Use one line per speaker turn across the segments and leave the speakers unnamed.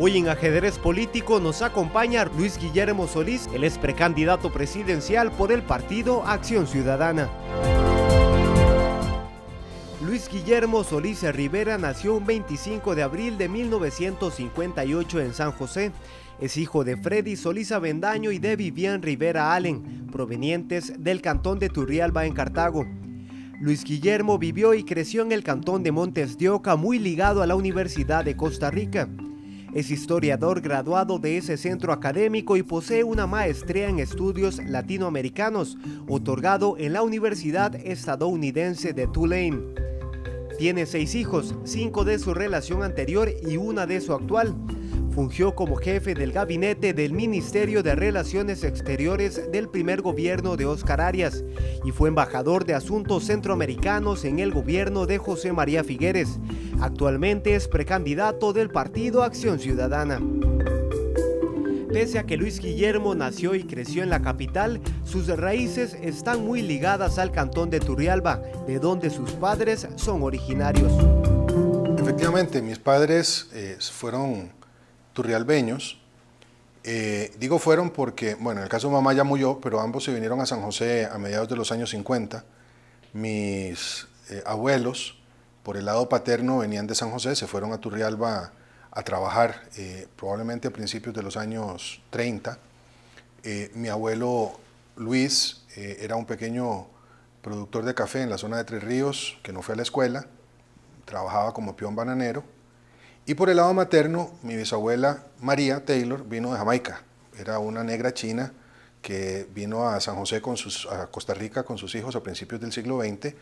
Hoy en Ajedrez Político nos acompaña Luis Guillermo Solís, el ex precandidato presidencial por el partido Acción Ciudadana. Luis Guillermo Solís Rivera nació un 25 de abril de 1958 en San José. Es hijo de Freddy Solís Avendaño y de Vivian Rivera Allen, provenientes del cantón de Turrialba en Cartago. Luis Guillermo vivió y creció en el cantón de Montes de Oca, muy ligado a la Universidad de Costa Rica. Es historiador graduado de ese centro académico y posee una maestría en estudios latinoamericanos, otorgado en la Universidad Estadounidense de Tulane. Tiene 6 hijos, 5 de su relación anterior y 1 de su actual. Fungió como jefe del gabinete del Ministerio de Relaciones Exteriores del primer gobierno de Óscar Arias y fue embajador de Asuntos Centroamericanos en el gobierno de José María Figueres. Actualmente es precandidato del partido Acción Ciudadana. Pese a que Luis Guillermo nació y creció en la capital, sus raíces están muy ligadas al cantón de Turrialba, de donde sus padres son originarios.
Efectivamente, mis padres fueron turrialbeños. Digo fueron porque, bueno, en el caso de mamá ya murió, pero ambos se vinieron a San José a mediados de los años 50. Mis abuelos, por el lado paterno, venían de San José, se fueron a Turrialba a trabajar probablemente a principios de los años 30. Mi abuelo Luis era un pequeño productor de café en la zona de Tres Ríos, que no fue a la escuela, trabajaba como peón bananero. Y por el lado materno, mi bisabuela María Taylor vino de Jamaica, era una negra china que vino a San José a Costa Rica con sus hijos a principios del siglo XX.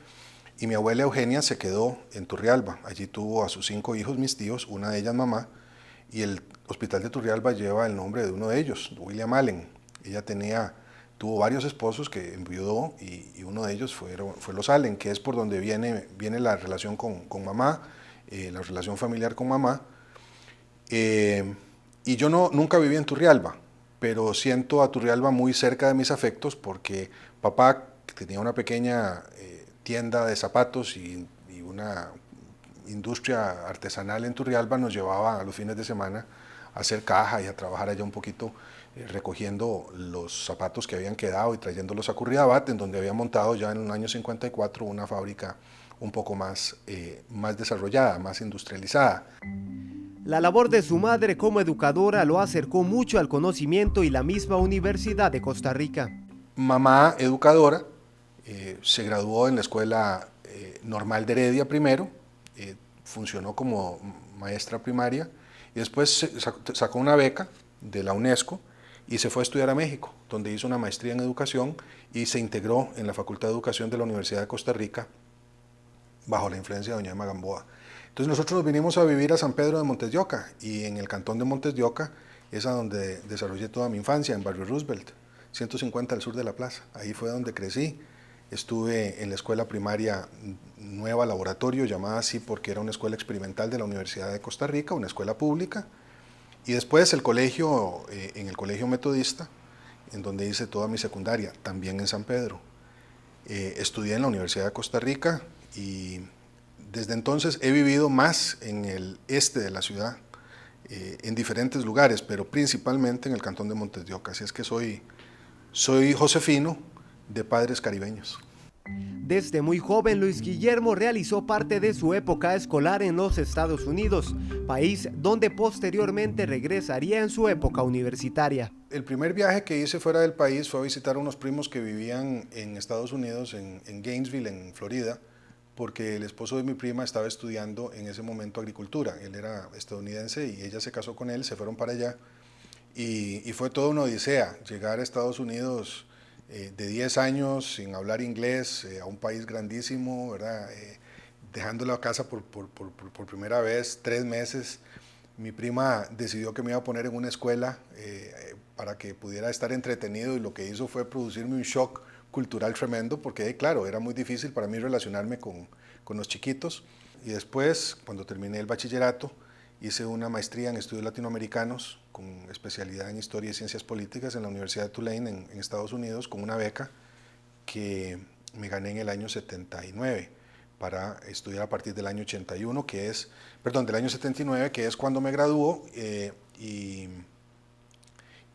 Y mi abuela Eugenia se quedó en Turrialba. Allí tuvo a sus 5 hijos, mis tíos, una de ellas mamá, y el hospital de Turrialba lleva el nombre de uno de ellos, William Allen. Ella tuvo varios esposos que enviudó y uno de ellos fue los Allen, que es por donde viene la relación con mamá, la relación familiar con mamá. Y yo nunca viví en Turrialba, pero siento a Turrialba muy cerca de mis afectos porque papá, que tenía una pequeña tienda de zapatos y una industria artesanal en Turrialba, nos llevaba a los fines de semana a hacer caja y a trabajar allá un poquito recogiendo los zapatos que habían quedado y trayéndolos a Curridabat, en donde había montado ya en el año 54 una fábrica un poco más desarrollada, más industrializada.
La labor de su madre como educadora lo acercó mucho al conocimiento y la misma Universidad de Costa Rica.
Mamá educadora, se graduó en la Escuela Normal de Heredia primero, funcionó como maestra primaria y después sacó una beca de la UNESCO y se fue a estudiar a México, donde hizo una maestría en educación y se integró en la Facultad de Educación de la Universidad de Costa Rica bajo la influencia de doña Emma Gamboa. Entonces nosotros nos vinimos a vivir a San Pedro de Montes de Oca y en el cantón de Montes de Oca es a donde desarrollé toda mi infancia, en Barrio Roosevelt, 150 al sur de la plaza. Ahí fue donde crecí. Estuve en la escuela primaria Nueva Laboratorio, llamada así porque era una escuela experimental de la Universidad de Costa Rica, una escuela pública. Y después el colegio, en el colegio metodista, en donde hice toda mi secundaria, también en San Pedro. Estudié en la Universidad de Costa Rica y desde entonces he vivido más en el este de la ciudad, en diferentes lugares, pero principalmente en el cantón de Montes de Oca. Así es que soy josefino, de padres caribeños.
Desde muy joven, Luis Guillermo realizó parte de su época escolar en los Estados Unidos, país donde posteriormente regresaría en su época universitaria.
El primer viaje que hice fuera del país fue a visitar a unos primos que vivían en Estados Unidos, en Gainesville, en Florida, porque el esposo de mi prima estaba estudiando en ese momento agricultura. Él era estadounidense y ella se casó con él, se fueron para allá. Y fue toda una odisea llegar a Estados Unidos de 10 años sin hablar inglés, a un país grandísimo, ¿verdad? Dejando la casa por primera vez, 3 meses. Mi prima decidió que me iba a poner en una escuela para que pudiera estar entretenido y lo que hizo fue producirme un shock cultural tremendo porque, claro, era muy difícil para mí relacionarme con los chiquitos. Y después, cuando terminé el bachillerato, hice una maestría en estudios latinoamericanos con especialidad en historia y ciencias políticas en la Universidad de Tulane en Estados Unidos con una beca que me gané en el año 79 para estudiar a partir del año 81, del año 79, que es cuando me graduó y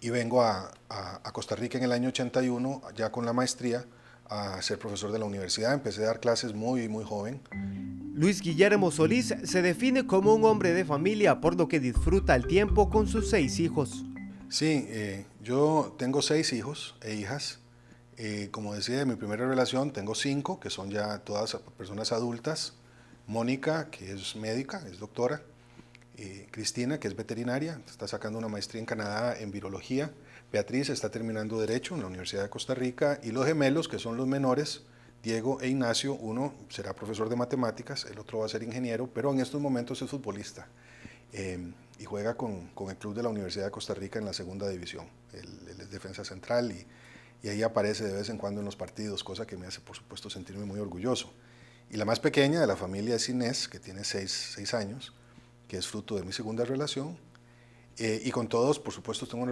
vengo a Costa Rica en el año 81, ya con la maestría, a ser profesor de la universidad. Empecé a dar clases muy joven.
Luis Guillermo Solís se define como un hombre de familia, por lo que disfruta el tiempo con sus 6 hijos.
Sí, yo tengo 6 hijos e hijas. Como decía, de mi primera relación tengo 5, que son ya todas personas adultas. Mónica, que es médica, es doctora. Cristina, que es veterinaria, está sacando una maestría en Canadá en virología. Beatriz está terminando Derecho en la Universidad de Costa Rica. Y los gemelos, que son los menores, Diego e Ignacio, uno será profesor de matemáticas, el otro va a ser ingeniero, pero en estos momentos es futbolista. Y juega con el club de la Universidad de Costa Rica en la segunda división. Él es defensa central y ahí aparece de vez en cuando en los partidos, cosa que me hace, por supuesto, sentirme muy orgulloso. Y la más pequeña de la familia es Inés, que tiene 6 años, que es fruto de mi segunda relación. Y con todos, por supuesto, tengo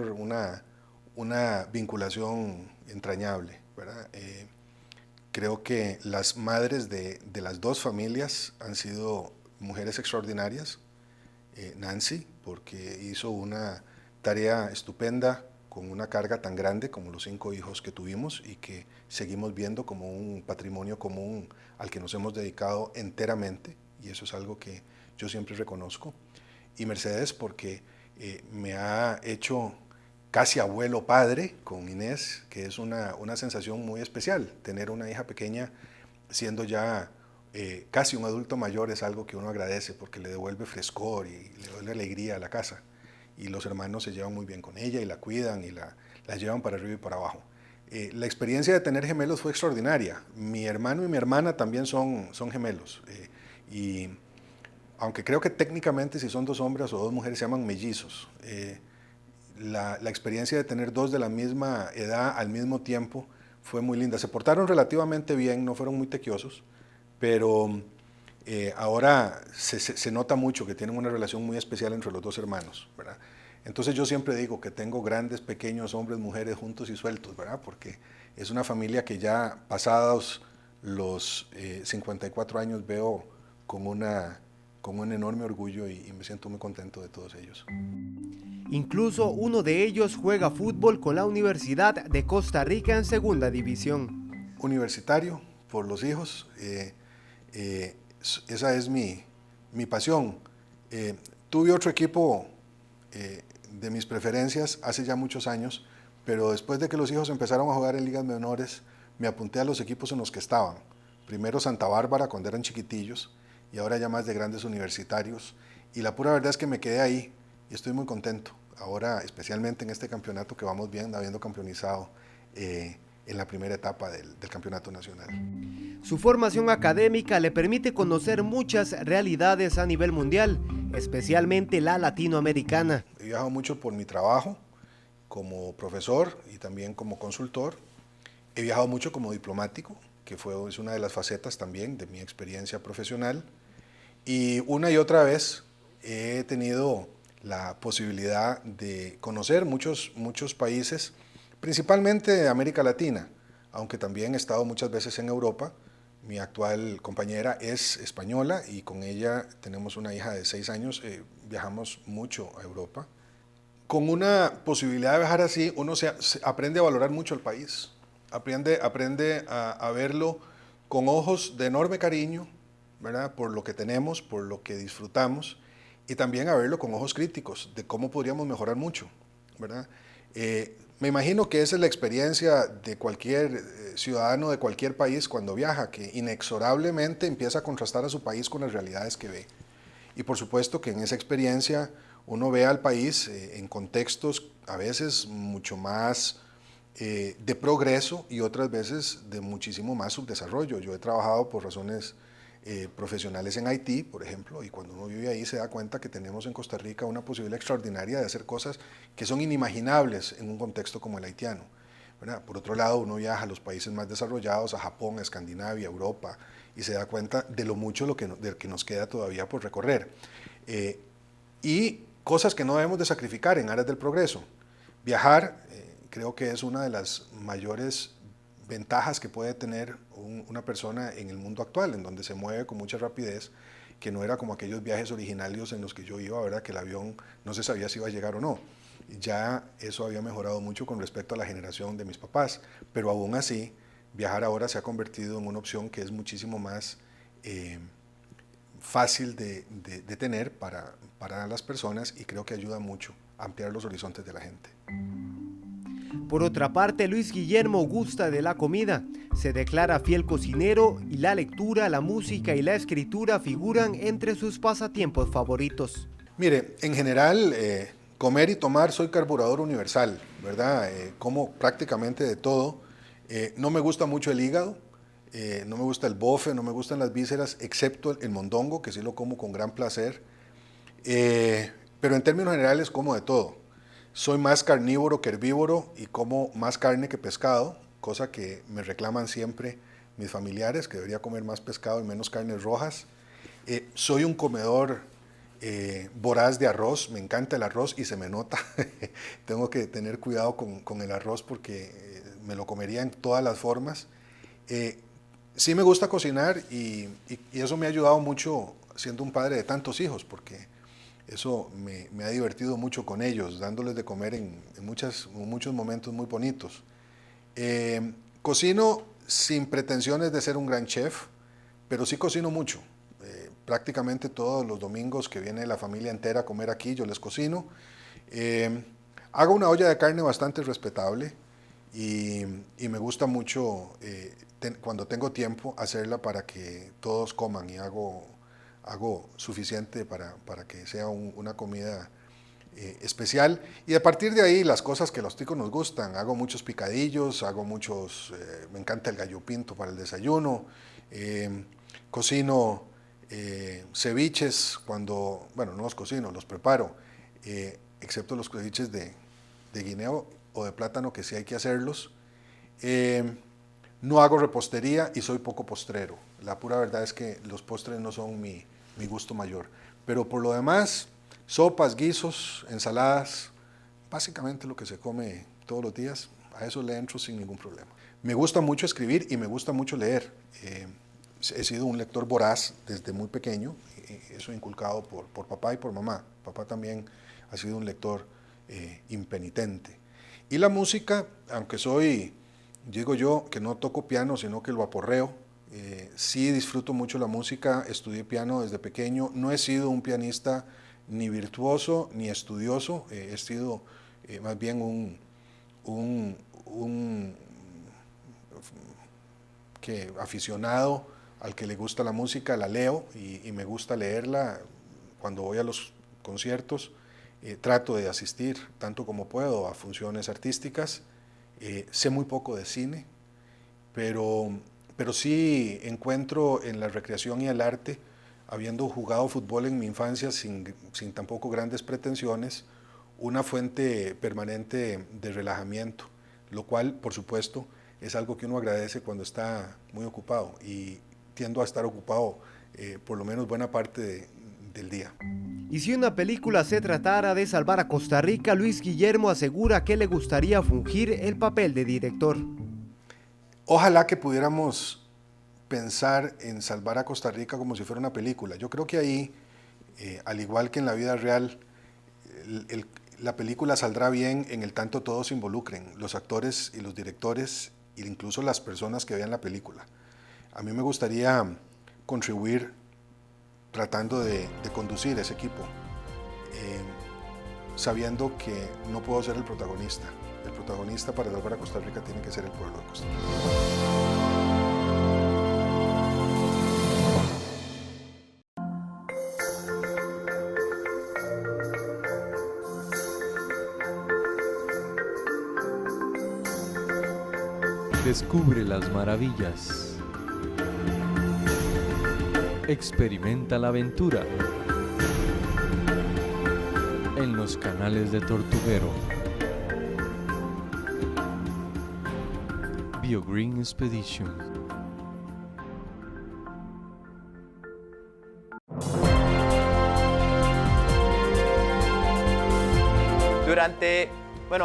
una vinculación entrañable, ¿verdad? Creo que las madres de las dos familias han sido mujeres extraordinarias. Nancy, porque hizo una tarea estupenda con una carga tan grande como los 5 hijos que tuvimos y que seguimos viendo como un patrimonio común al que nos hemos dedicado enteramente, y eso es algo que yo siempre reconozco. Y Mercedes, porque me ha hecho casi abuelo padre con Inés, que es una sensación muy especial. Tener una hija pequeña siendo ya casi un adulto mayor es algo que uno agradece porque le devuelve frescor y le devuelve alegría a la casa. Y los hermanos se llevan muy bien con ella y la cuidan y la llevan para arriba y para abajo. La experiencia de tener gemelos fue extraordinaria. Mi hermano y mi hermana también son gemelos. Y aunque creo que técnicamente si son 2 hombres o 2 mujeres se llaman mellizos. La experiencia de tener 2 de la misma edad al mismo tiempo fue muy linda. Se portaron relativamente bien, no fueron muy tequiosos, pero ahora se nota mucho que tienen una relación muy especial entre los 2 hermanos, ¿verdad? Entonces yo siempre digo que tengo grandes, pequeños, hombres, mujeres, juntos y sueltos, ¿verdad? Porque es una familia que ya pasados los 54 años veo con un enorme orgullo y me siento muy contento de todos ellos.
Incluso uno de ellos juega fútbol con la Universidad de Costa Rica en segunda división.
Universitario, por los hijos, esa es mi pasión. Tuve otro equipo de mis preferencias hace ya muchos años, pero después de que los hijos empezaron a jugar en ligas menores, me apunté a los equipos en los que estaban. Primero Santa Bárbara cuando eran chiquitillos y ahora ya más de grandes universitarios. Y la pura verdad es que me quedé ahí y estoy muy contento. Ahora, especialmente en este campeonato que vamos bien, habiendo campeonizado en la primera etapa del campeonato nacional.
Su formación académica le permite conocer muchas realidades a nivel mundial, especialmente la latinoamericana.
He viajado mucho por mi trabajo como profesor y también como consultor. He viajado mucho como diplomático, que es una de las facetas también de mi experiencia profesional. Y una y otra vez he tenido la posibilidad de conocer muchos países, principalmente de América Latina, aunque también he estado muchas veces en Europa. Mi actual compañera es española y con ella tenemos una hija de 6 años. Viajamos mucho a Europa. Con una posibilidad de viajar así, uno se aprende a valorar mucho el país. Aprende a verlo con ojos de enorme cariño, ¿verdad? Por lo que tenemos, por lo que disfrutamos, y también a verlo con ojos críticos de cómo podríamos mejorar mucho, ¿verdad? Me imagino que esa es la experiencia de cualquier ciudadano de cualquier país cuando viaja, que inexorablemente empieza a contrastar a su país con las realidades que ve. Y por supuesto que en esa experiencia uno ve al país en contextos a veces mucho más de progreso y otras veces de muchísimo más subdesarrollo. Yo he trabajado por razones profesionales en Haití, por ejemplo, y cuando uno vive ahí se da cuenta que tenemos en Costa Rica una posibilidad extraordinaria de hacer cosas que son inimaginables en un contexto como el haitiano, ¿verdad? Por otro lado, uno viaja a los países más desarrollados, a Japón, a Escandinavia, a Europa, y se da cuenta de lo mucho de que nos queda todavía por recorrer. Y cosas que no debemos de sacrificar en áreas del progreso. Viajar creo que es una de las mayores ventajas que puede tener una persona en el mundo actual, en donde se mueve con mucha rapidez que no era como aquellos viajes originarios en los que yo iba, ¿verdad? Que el avión no se sabía si iba a llegar o no. Ya eso había mejorado mucho con respecto a la generación de mis papás, pero aún así, viajar ahora se ha convertido en una opción que es muchísimo más fácil de tener para las personas, y creo que ayuda mucho a ampliar los horizontes de la gente.
Por otra parte, Luis Guillermo gusta de la comida, se declara fiel cocinero y la lectura, la música y la escritura figuran entre sus pasatiempos favoritos.
Mire, en general, comer y tomar soy carburador universal, ¿verdad? Como prácticamente de todo. No me gusta mucho el hígado, no me gusta el bofe, no me gustan las vísceras, excepto el mondongo, que sí lo como con gran placer. Pero en términos generales como de todo. Soy más carnívoro que herbívoro y como más carne que pescado, cosa que me reclaman siempre mis familiares, que debería comer más pescado y menos carnes rojas. Soy un comedor voraz de arroz, me encanta el arroz y se me nota. Tengo que tener cuidado con el arroz porque me lo comería en todas las formas. Sí me gusta cocinar y eso me ha ayudado mucho siendo un padre de tantos hijos, porque eso me ha divertido mucho con ellos, dándoles de comer en muchos momentos muy bonitos. Cocino sin pretensiones de ser un gran chef, pero sí cocino mucho. Prácticamente todos los domingos que viene la familia entera a comer aquí, yo les cocino. Hago una olla de carne bastante respetable y me gusta mucho, cuando tengo tiempo, hacerla para que todos coman, y hago suficiente para que sea una comida especial. Y a partir de ahí, las cosas que a los ticos nos gustan. Hago muchos picadillos, me encanta el gallo pinto para el desayuno. Cocino ceviches bueno, no los cocino, los preparo, excepto los ceviches de guineo o de plátano, que sí hay que hacerlos. No hago repostería y soy poco postrero. La pura verdad es que los postres no son mi gusto mayor. Pero por lo demás, sopas, guisos, ensaladas, básicamente lo que se come todos los días, a eso le entro sin ningún problema. Me gusta mucho escribir y me gusta mucho leer. He sido un lector voraz desde muy pequeño, eso inculcado por papá y por mamá. Papá también ha sido un lector impenitente. Y la música, aunque digo yo que no toco piano, sino que lo aporreo, sí disfruto mucho la música, estudié piano desde pequeño, no he sido un pianista ni virtuoso ni estudioso, he sido más bien un aficionado al que le gusta la música, la leo y me gusta leerla. Cuando voy a los conciertos, trato de asistir tanto como puedo a funciones artísticas. Sé muy poco de cine, pero sí encuentro en la recreación y el arte, habiendo jugado fútbol en mi infancia sin tampoco grandes pretensiones, una fuente permanente de relajamiento, lo cual, por supuesto, es algo que uno agradece cuando está muy ocupado, y tiendo a estar ocupado por lo menos buena parte del día.
Y si una película se tratara de salvar a Costa Rica, Luis Guillermo asegura que le gustaría fungir el papel de director.
Ojalá que pudiéramos pensar en salvar a Costa Rica como si fuera una película. Yo creo que ahí, al igual que en la vida real, la película saldrá bien en el tanto todos se involucren, los actores y los directores, e incluso las personas que vean la película. A mí me gustaría contribuir tratando de conducir ese equipo, sabiendo que no puedo ser el protagonista. El protagonista para salvar a Costa Rica tiene que ser el pueblo de Costa Rica.
Descubre las maravillas. Experimenta la aventura en los canales de Tortuguero. BioGreen Expedition.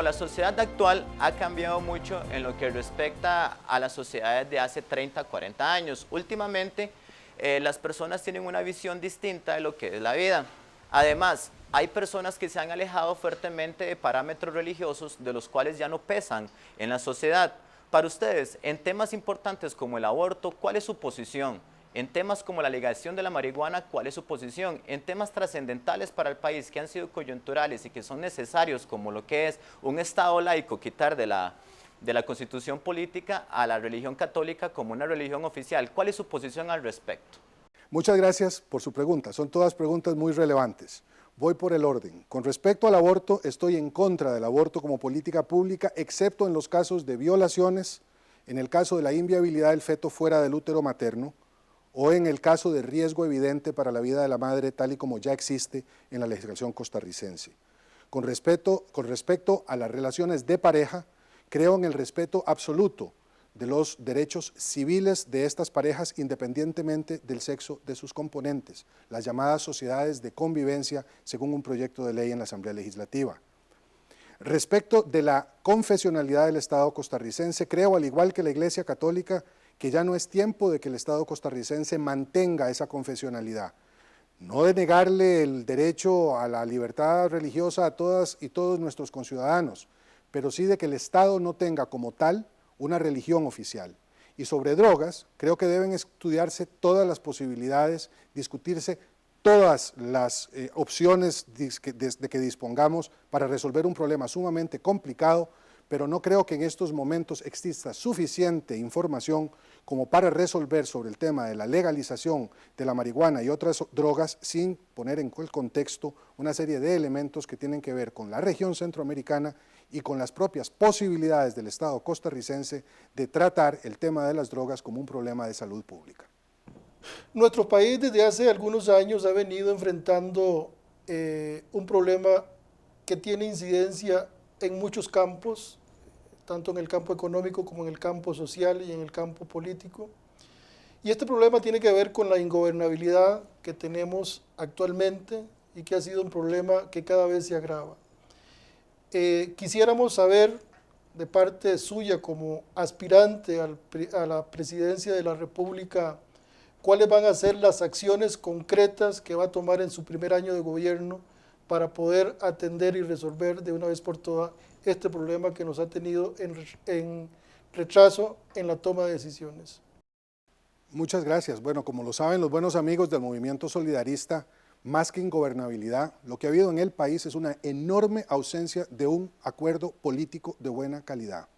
La sociedad actual ha cambiado mucho en lo que respecta a las sociedades de hace 30, 40 años. Últimamente, las personas tienen una visión distinta de lo que es la vida. Además, hay personas que se han alejado fuertemente de parámetros religiosos de los cuales ya no pesan en la sociedad. Para ustedes, en temas importantes como el aborto, ¿cuál es su posición? En temas como la legalización de la marihuana, ¿cuál es su posición? En temas trascendentales para el país que han sido coyunturales y que son necesarios, como lo que es un Estado laico, quitar de la Constitución política a la religión católica como una religión oficial, ¿cuál es su posición al respecto?
Muchas gracias por su pregunta, son todas preguntas muy relevantes. Voy por el orden. Con respecto al aborto, estoy en contra del aborto como política pública, excepto en los casos de violaciones, en el caso de la inviabilidad del feto fuera del útero materno, o en el caso de riesgo evidente para la vida de la madre, tal y como ya existe en la legislación costarricense. Con respecto a las relaciones de pareja, creo en el respeto absoluto de los derechos civiles de estas parejas independientemente del sexo de sus componentes, las llamadas sociedades de convivencia según un proyecto de ley en la Asamblea Legislativa. Respecto de la confesionalidad del Estado costarricense, creo, al igual que la Iglesia Católica, que ya no es tiempo de que el Estado costarricense mantenga esa confesionalidad. No de negarle el derecho a la libertad religiosa a todas y todos nuestros conciudadanos, pero sí de que el Estado no tenga como tal una religión oficial. Y sobre drogas, creo que deben estudiarse todas las posibilidades, discutirse todas las opciones de que dispongamos para resolver un problema sumamente complicado, pero no creo que en estos momentos exista suficiente información como para resolver sobre el tema de la legalización de la marihuana y otras drogas sin poner en el contexto una serie de elementos que tienen que ver con la región centroamericana y con las propias posibilidades del Estado costarricense de tratar el tema de las drogas como un problema de salud pública.
Nuestro país desde hace algunos años ha venido enfrentando un problema que tiene incidencia en muchos campos, tanto en el campo económico como en el campo social y en el campo político. Y este problema tiene que ver con la ingobernabilidad que tenemos actualmente y que ha sido un problema que cada vez se agrava. Quisiéramos saber de parte suya como aspirante a la presidencia de la República, cuáles van a ser las acciones concretas que va a tomar en su primer año de gobierno para poder atender y resolver de una vez por todas este problema que nos ha tenido en retraso en la toma de decisiones.
Muchas gracias. Bueno, como lo saben los buenos amigos del movimiento solidarista, más que ingobernabilidad, lo que ha habido en el país es una enorme ausencia de un acuerdo político de buena calidad.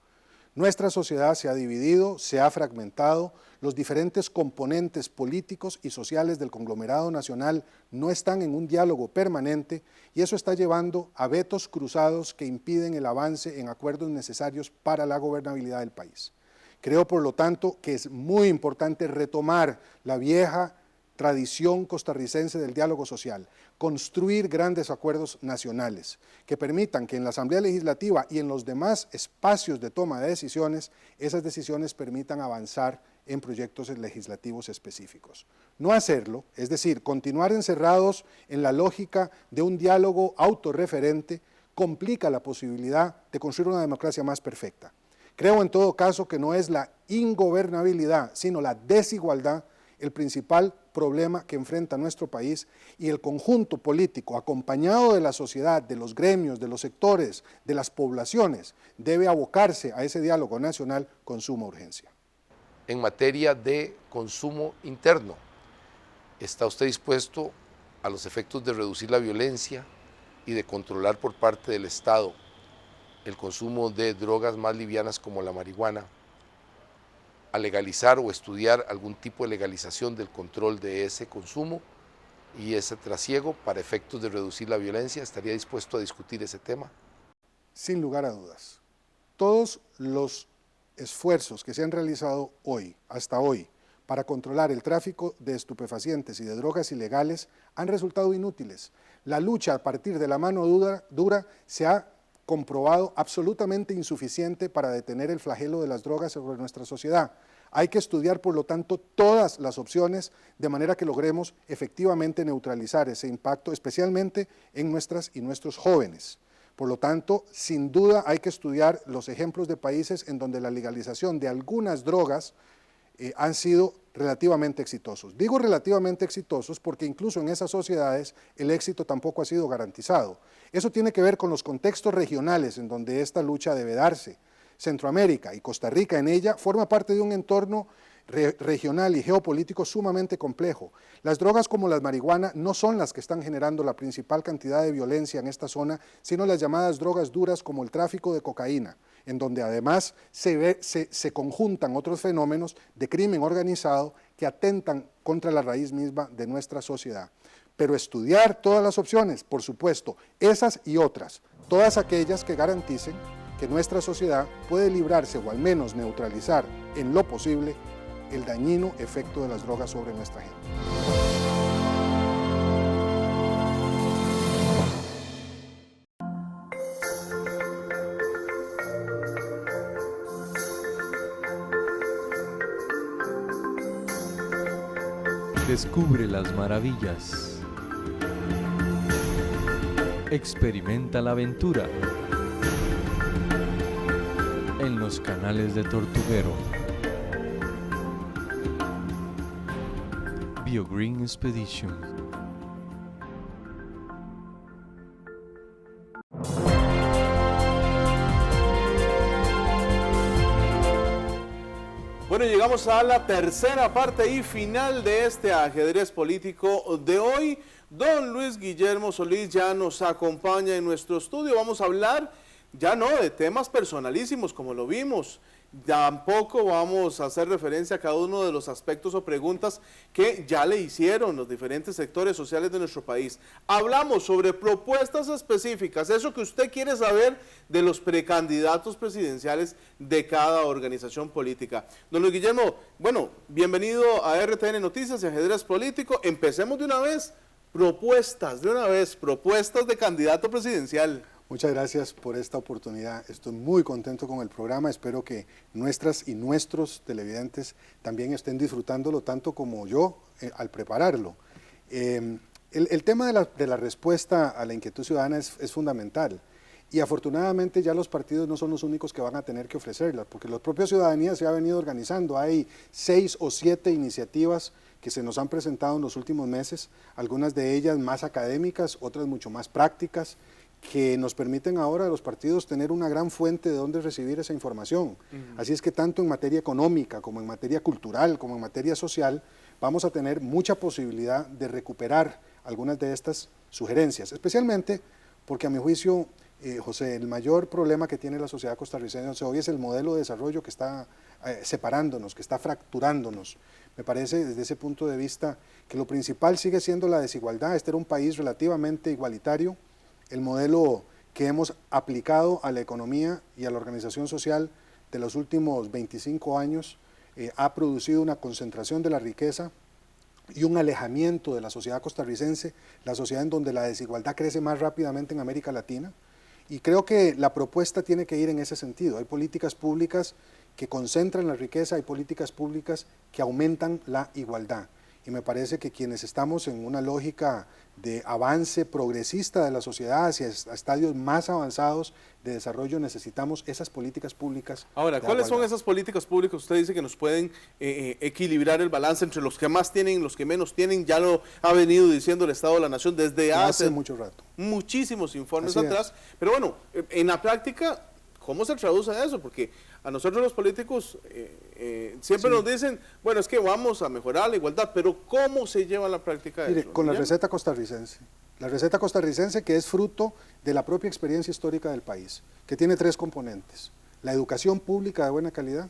Nuestra sociedad se ha dividido, se ha fragmentado, los diferentes componentes políticos y sociales del conglomerado nacional no están en un diálogo permanente y eso está llevando a vetos cruzados que impiden el avance en acuerdos necesarios para la gobernabilidad del país. Creo, por lo tanto, que es muy importante retomar la vieja tradición costarricense del diálogo social, construir grandes acuerdos nacionales que permitan que en la Asamblea Legislativa y en los demás espacios de toma de decisiones, esas decisiones permitan avanzar en proyectos legislativos específicos. No hacerlo, es decir, continuar encerrados en la lógica de un diálogo autorreferente, complica la posibilidad de construir una democracia más perfecta. Creo en todo caso que no es la ingobernabilidad, sino la desigualdad el principal problema que enfrenta nuestro país y el conjunto político, acompañado de la sociedad, de los gremios, de los sectores, de las poblaciones, debe abocarse a ese diálogo nacional con suma urgencia.
En materia de consumo interno, ¿está usted dispuesto a los efectos de reducir la violencia y de controlar por parte del Estado el consumo de drogas más livianas como la marihuana, a legalizar o estudiar algún tipo de legalización del control de ese consumo y ese trasiego para efectos de reducir la violencia? ¿Estaría dispuesto a discutir ese tema?
Sin lugar a dudas. Todos los esfuerzos que se han realizado hoy, hasta hoy, para controlar el tráfico de estupefacientes y de drogas ilegales han resultado inútiles. La lucha a partir de la mano dura se ha comprobado absolutamente insuficiente para detener el flagelo de las drogas sobre nuestra sociedad. Hay que estudiar, por lo tanto, todas las opciones de manera que logremos efectivamente neutralizar ese impacto, especialmente en nuestras y nuestros jóvenes. Por lo tanto, sin duda hay que estudiar los ejemplos de países en donde la legalización de algunas drogas han sido relativamente exitosos. Digo relativamente exitosos porque incluso en esas sociedades el éxito tampoco ha sido garantizado. Eso tiene que ver con los contextos regionales en donde esta lucha debe darse. Centroamérica y Costa Rica en ella forma parte de un entorno regional y geopolítico sumamente complejo. Las drogas como la marihuana no son las que están generando la principal cantidad de violencia en esta zona, sino las llamadas drogas duras como el tráfico de cocaína, en donde además se conjuntan otros fenómenos de crimen organizado que atentan contra la raíz misma de nuestra sociedad. Pero estudiar todas las opciones, por supuesto, esas y otras, todas aquellas que garanticen que nuestra sociedad puede librarse o al menos neutralizar en lo posible el dañino efecto de las drogas sobre nuestra gente.
Descubre las maravillas. Experimenta la aventura en los canales de Tortuguero. BioGreen Expedition.
Bueno, llegamos a la tercera parte y final de este ajedrez político de hoy. Don Luis Guillermo Solís ya nos acompaña en nuestro estudio. Vamos a hablar ya no de temas personalísimos como lo vimos, tampoco vamos a hacer referencia a cada uno de los aspectos o preguntas que ya le hicieron los diferentes sectores sociales de nuestro país. Hablamos sobre propuestas específicas, eso que usted quiere saber de los precandidatos presidenciales de cada organización política. Don Luis Guillermo, bueno, bienvenido a RTN Noticias y Ajedrez Político. Empecemos de una vez, propuestas de candidato presidencial.
Muchas gracias por esta oportunidad. Estoy muy contento con el programa. Espero que nuestras y nuestros televidentes también estén disfrutándolo tanto como yo al prepararlo. El tema de la respuesta a la inquietud ciudadana es fundamental. Y afortunadamente ya los partidos no son los únicos que van a tener que ofrecerla, porque la propia ciudadanía se ha venido organizando. Hay 6 o 7 iniciativas que se nos han presentado en los últimos meses, algunas de ellas más académicas, otras mucho más prácticas, que nos permiten ahora a los partidos tener una gran fuente de dónde recibir esa información. Así es que tanto en materia económica, como en materia cultural, como en materia social, vamos a tener mucha posibilidad de recuperar algunas de estas sugerencias, especialmente porque a mi juicio, José, el mayor problema que tiene la sociedad costarricense hoy es el modelo de desarrollo que está separándonos, que está fracturándonos. Me parece desde ese punto de vista que lo principal sigue siendo la desigualdad. Este era un país relativamente igualitario. El modelo que hemos aplicado a la economía y a la organización social de los últimos 25 años ha producido una concentración de la riqueza y un alejamiento de la sociedad costarricense, la sociedad en donde la desigualdad crece más rápidamente en América Latina. Y creo que la propuesta tiene que ir en ese sentido. Hay políticas públicas que concentran la riqueza, hay políticas públicas que aumentan la igualdad. Y me parece que quienes estamos en una lógica de avance progresista de la sociedad hacia estadios más avanzados de desarrollo necesitamos esas políticas públicas.
Ahora, ¿cuáles son esas políticas públicas? Usted dice que nos pueden equilibrar el balance entre los que más tienen y los que menos tienen. Ya lo ha venido diciendo el Estado de la Nación desde hace mucho rato. Muchísimos informes atrás. Pero bueno, en la práctica, ¿cómo se traduce eso? Porque a nosotros los políticos siempre nos dicen, bueno, es que vamos a mejorar la igualdad, pero ¿cómo se lleva a la práctica eso?
Mire, con la receta costarricense. La receta costarricense que es fruto de la propia experiencia histórica del país, que tiene 3 componentes. La educación pública de buena calidad,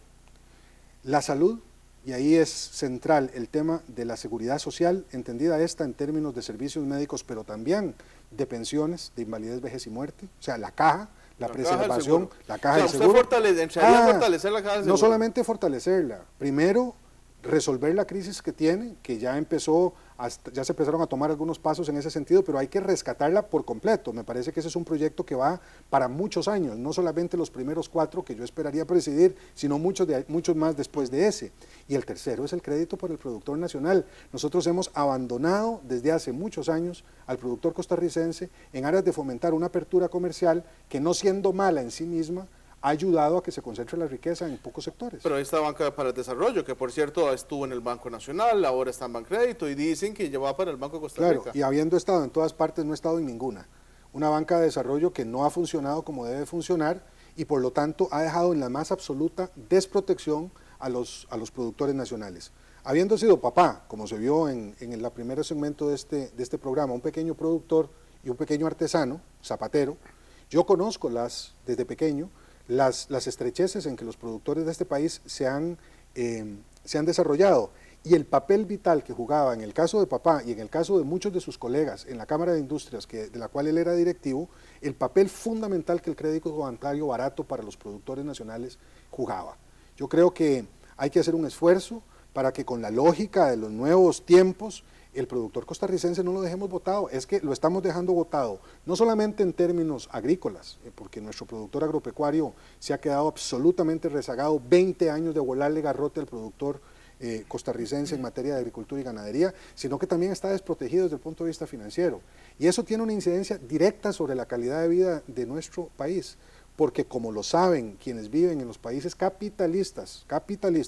la salud, y ahí es central el tema de la seguridad social, entendida esta en términos de servicios médicos, pero también de pensiones, de invalidez, vejez y muerte, o sea, la caja, la preservación, la caja del seguro.
Fortalecer la caja del seguro.
No solamente fortalecerla, primero resolver la crisis que tiene, que ya empezó, ya se empezaron a tomar algunos pasos en ese sentido, pero hay que rescatarla por completo. Me parece que ese es un proyecto que va para muchos años, no solamente los primeros 4 que yo esperaría presidir, sino muchos más después de ese. Y el tercero es el crédito por el productor nacional. Nosotros hemos abandonado desde hace muchos años al productor costarricense en aras de fomentar una apertura comercial que, no siendo mala en sí misma, ha ayudado a que se concentre la riqueza en pocos sectores.
Pero esta banca para el desarrollo, que por cierto estuvo en el Banco Nacional, ahora está en Bancrédito y dicen que ya va para el Banco de Costa Rica.
Claro, y habiendo estado en todas partes, no ha estado en ninguna. Una banca de desarrollo que no ha funcionado como debe funcionar y por lo tanto ha dejado en la más absoluta desprotección a los productores nacionales. Habiendo sido papá, como se vio en el primer segmento de este programa, un pequeño productor y un pequeño artesano, zapatero, yo conozco desde pequeño las estrecheces en que los productores de este país se han desarrollado y el papel vital que jugaba en el caso de papá y en el caso de muchos de sus colegas en la Cámara de Industrias, de la cual él era directivo, el papel fundamental que el crédito bancario barato para los productores nacionales jugaba. Yo creo que hay que hacer un esfuerzo para que con la lógica de los nuevos tiempos el productor costarricense no lo dejemos botado, es que lo estamos dejando botado, no solamente en términos agrícolas, porque nuestro productor agropecuario se ha quedado absolutamente rezagado, 20 años de volarle garrote al productor costarricense en materia de agricultura y ganadería, sino que también está desprotegido desde el punto de vista financiero. Y eso tiene una incidencia directa sobre la calidad de vida de nuestro país, porque como lo saben quienes viven en los países capitalistas,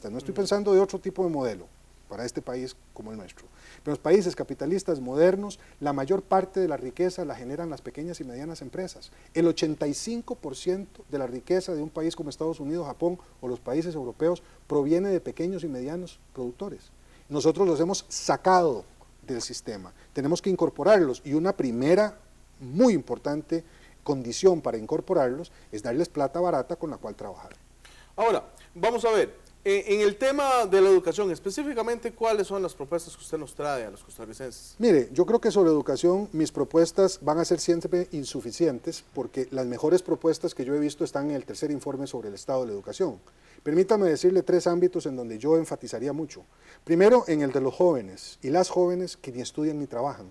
no estoy pensando de otro tipo de modelo para este país como el nuestro, pero los países capitalistas modernos, la mayor parte de la riqueza la generan las pequeñas y medianas empresas. El 85% de la riqueza de un país como Estados Unidos, Japón o los países europeos proviene de pequeños y medianos productores. Nosotros los hemos sacado del sistema, tenemos que incorporarlos y una primera muy importante condición para incorporarlos es darles plata barata con la cual trabajar.
Ahora, vamos a ver, en el tema de la educación, específicamente, ¿cuáles son las propuestas que usted nos trae a los costarricenses?
Mire, yo creo que sobre educación mis propuestas van a ser siempre insuficientes porque las mejores propuestas que yo he visto están en el tercer informe sobre el estado de la educación. Permítame decirle 3 ámbitos en donde yo enfatizaría mucho. Primero, en el de los jóvenes y las jóvenes que ni estudian ni trabajan.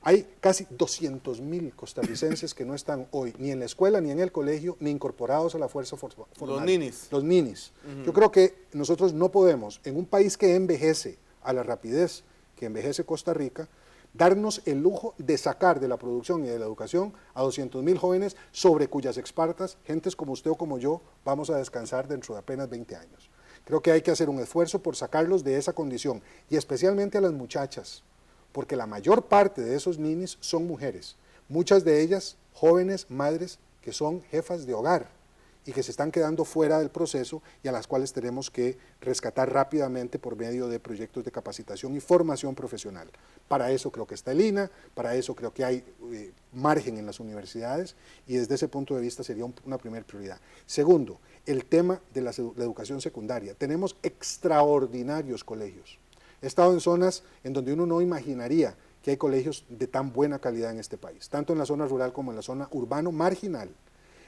Hay casi 200.000 costarricenses que no están hoy ni en la escuela, ni en el colegio, ni incorporados a la fuerza formal.
Los ninis.
Los ninis. Yo creo que nosotros no podemos, en un país que envejece a la rapidez que envejece Costa Rica, darnos el lujo de sacar de la producción y de la educación a 200.000 jóvenes sobre cuyas expartas, gentes como usted o como yo, vamos a descansar dentro de apenas 20 años. Creo que hay que hacer un esfuerzo por sacarlos de esa condición, y especialmente a las muchachas, porque la mayor parte de esos ninis son mujeres, muchas de ellas jóvenes madres que son jefas de hogar y que se están quedando fuera del proceso y a las cuales tenemos que rescatar rápidamente por medio de proyectos de capacitación y formación profesional. Para eso creo que está el INA, para eso creo que hay margen en las universidades y desde ese punto de vista sería una primera prioridad. Segundo, el tema de la educación secundaria. Tenemos extraordinarios colegios. He estado en zonas en donde uno no imaginaría que hay colegios de tan buena calidad en este país, tanto en la zona rural como en la zona urbano marginal.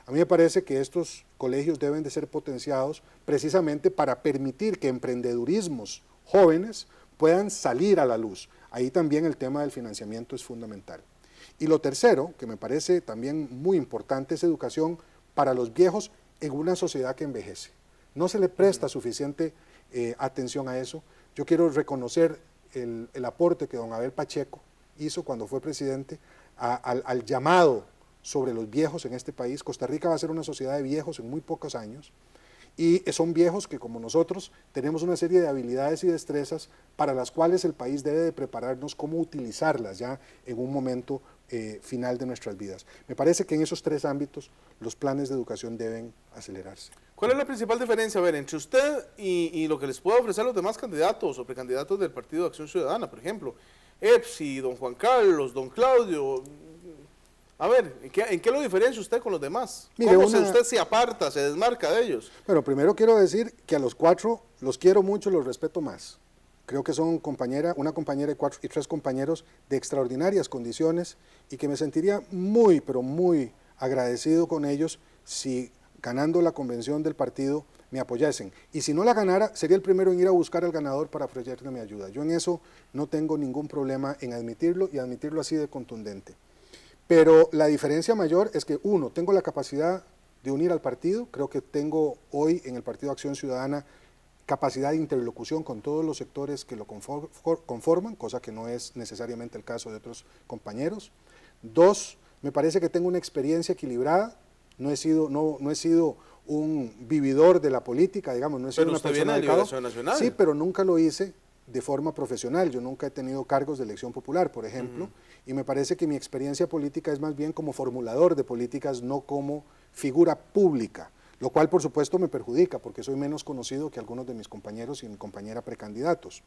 A mí me parece que estos colegios deben de ser potenciados precisamente para permitir que emprendedurismos jóvenes puedan salir a la luz. Ahí también el tema del financiamiento es fundamental. Y lo tercero, que me parece también muy importante, es educación para los viejos en una sociedad que envejece. No se le presta suficiente atención a eso. Yo quiero reconocer el aporte que don Abel Pacheco hizo cuando fue presidente al llamado sobre los viejos en este país. Costa Rica va a ser una sociedad de viejos en muy pocos años y son viejos que como nosotros tenemos una serie de habilidades y destrezas para las cuales el país debe de prepararnos cómo utilizarlas ya en un momento final de nuestras vidas. Me parece que en esos 3 ámbitos los planes de educación deben acelerarse.
¿Cuál es la principal diferencia, a ver, entre usted y lo que les puede ofrecer los demás candidatos o precandidatos del Partido de Acción Ciudadana, por ejemplo? EPSI, don Juan Carlos, don Claudio. A ver, ¿en qué lo diferencia usted con los demás?
Mire,
¿Cómo usted se aparta, se desmarca de ellos?
Bueno, primero quiero decir que a los 4 los quiero mucho, los respeto más. Creo que son una compañera y 3 compañeros de extraordinarias condiciones y que me sentiría muy, pero muy agradecido con ellos si ganando la convención del partido me apoyasen. Y si no la ganara, sería el primero en ir a buscar al ganador para ofrecerle mi ayuda. Yo en eso no tengo ningún problema en admitirlo y admitirlo así de contundente. Pero la diferencia mayor es que, uno, tengo la capacidad de unir al partido, creo que tengo hoy en el Partido Acción Ciudadana capacidad de interlocución con todos los sectores que lo conforman, cosa que no es necesariamente el caso de otros compañeros. 2, me parece que tengo una experiencia equilibrada, no he sido un vividor de la política, digamos, no he sido
Pero
una
usted
persona
viene de
dedicada.
Liberación Nacional.
Sí, pero nunca lo hice de forma profesional. Yo nunca he tenido cargos de elección popular, por ejemplo, y me parece que mi experiencia política es más bien como formulador de políticas, no como figura pública, lo cual por supuesto me perjudica porque soy menos conocido que algunos de mis compañeros y mi compañera precandidatos.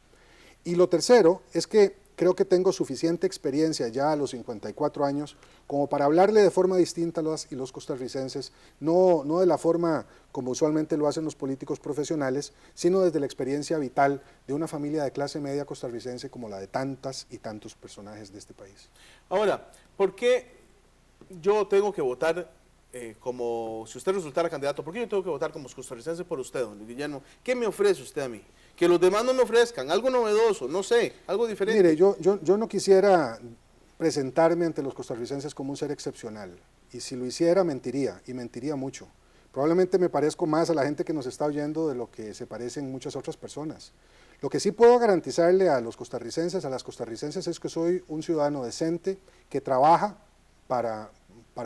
Y lo tercero es que creo que tengo suficiente experiencia ya a los 54 años como para hablarle de forma distinta a los y los costarricenses, no de la forma como usualmente lo hacen los políticos profesionales, sino desde la experiencia vital de una familia de clase media costarricense como la de tantas y tantos personajes de este país.
Ahora, ¿por qué yo tengo que votar como, si usted resultara candidato, por qué yo tengo que votar como costarricense por usted, don Luis Guillermo? ¿Qué me ofrece usted a mí? Que los demás no me ofrezcan, algo novedoso, no sé, algo diferente.
Mire, yo no quisiera presentarme ante los costarricenses como un ser excepcional, y si lo hiciera mentiría, y mentiría mucho. Probablemente me parezco más a la gente que nos está oyendo de lo que se parecen muchas otras personas. Lo que sí puedo garantizarle a los costarricenses, a las costarricenses, es que soy un ciudadano decente, que trabaja para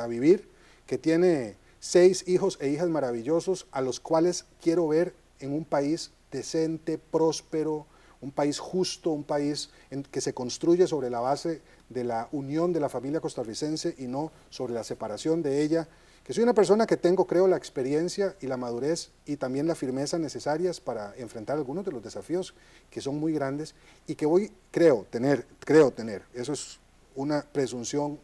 vivir, que tiene 6 hijos e hijas maravillosos, a los cuales quiero ver en un país decente, próspero, un país justo, un país que se construye sobre la base de la unión de la familia costarricense y no sobre la separación de ella, que soy una persona que tengo, creo, la experiencia y la madurez y también la firmeza necesarias para enfrentar algunos de los desafíos que son muy grandes y que creo tener, eso es una presunción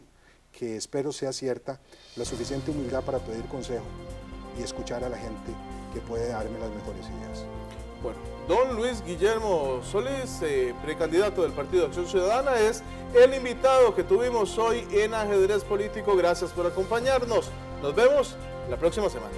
que espero sea cierta, la suficiente humildad para pedir consejo y escuchar a la gente que puede darme las mejores ideas.
Bueno, don Luis Guillermo Solís, precandidato del Partido de Acción Ciudadana, es el invitado que tuvimos hoy en Ajedrez Político. Gracias por acompañarnos. Nos vemos la próxima semana.